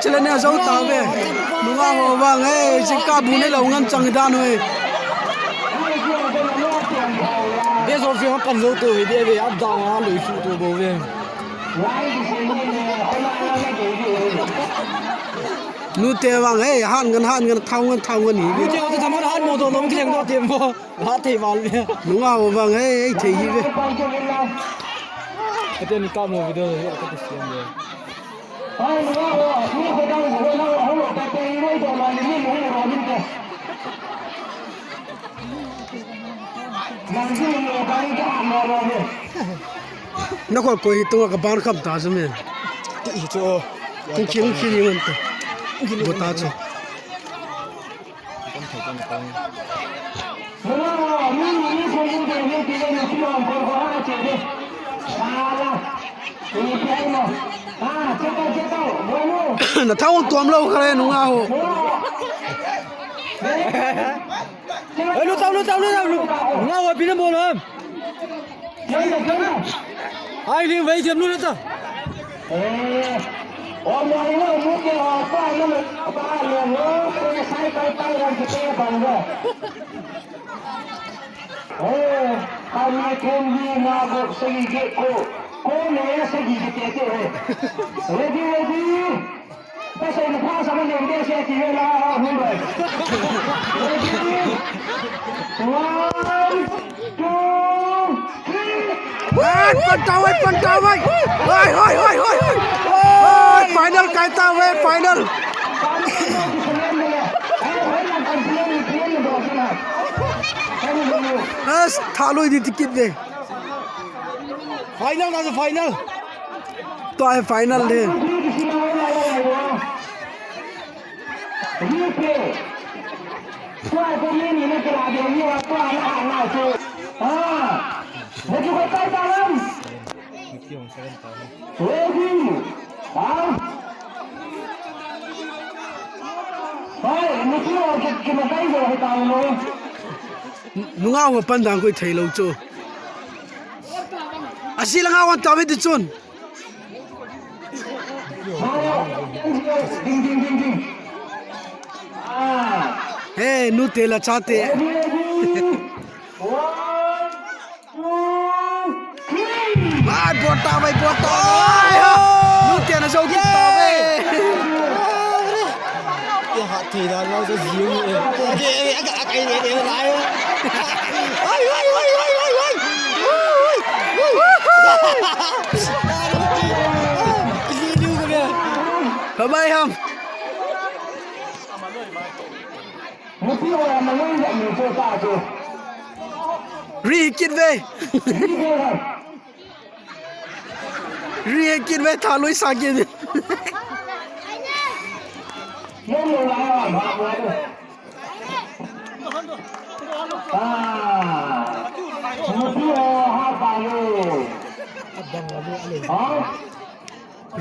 chale ne zo ta ve Nungah ho wang hey jika bune lo ngam chang dan we bây giờ phiền hắn cần dấu từ về về áp đảo hắn lùi phụ từ bầu về Nute wang hey han gan thau gan hi bây giờ tôi thầm hắn một tổ lông cái đó tiền vô hắn thì vào liền Nungah ho wang hey thei hi ve cái tên cao một video rồi cái tiền rồi nó còn coi tung cái ban khăm ta chứ mình cái chỗ cũng khiến nhiều hơn ta bộ ta chứ nó thao ông tuom lâu cái này Nungah ho lúc tao Nungah ho pin bol lắm ai liền vậy chấm luôn đó Pan tàu ơi final cái tàu ơi final thả lùi đi ticket về final là final tôi final đi Nungah ho pan dang koi thei lo chu asi langa wan tawe ti chun hey Nute la chate ai bota Nute na zo ki tawe cái hạt thì là nó sẽ díu cái này lại bye bye ham ri kit ve tha loi sa ke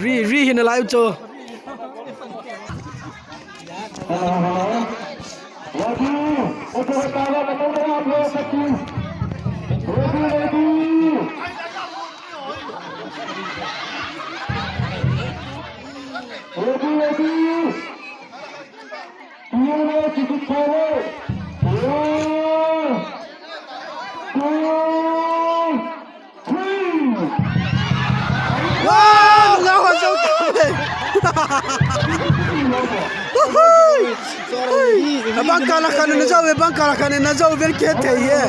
ri hin lai cho Bangkala kan na zo ver ke thei ye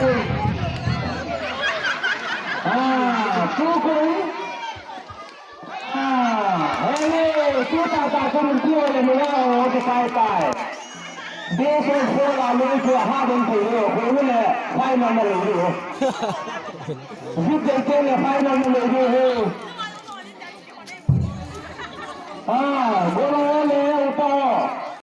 Go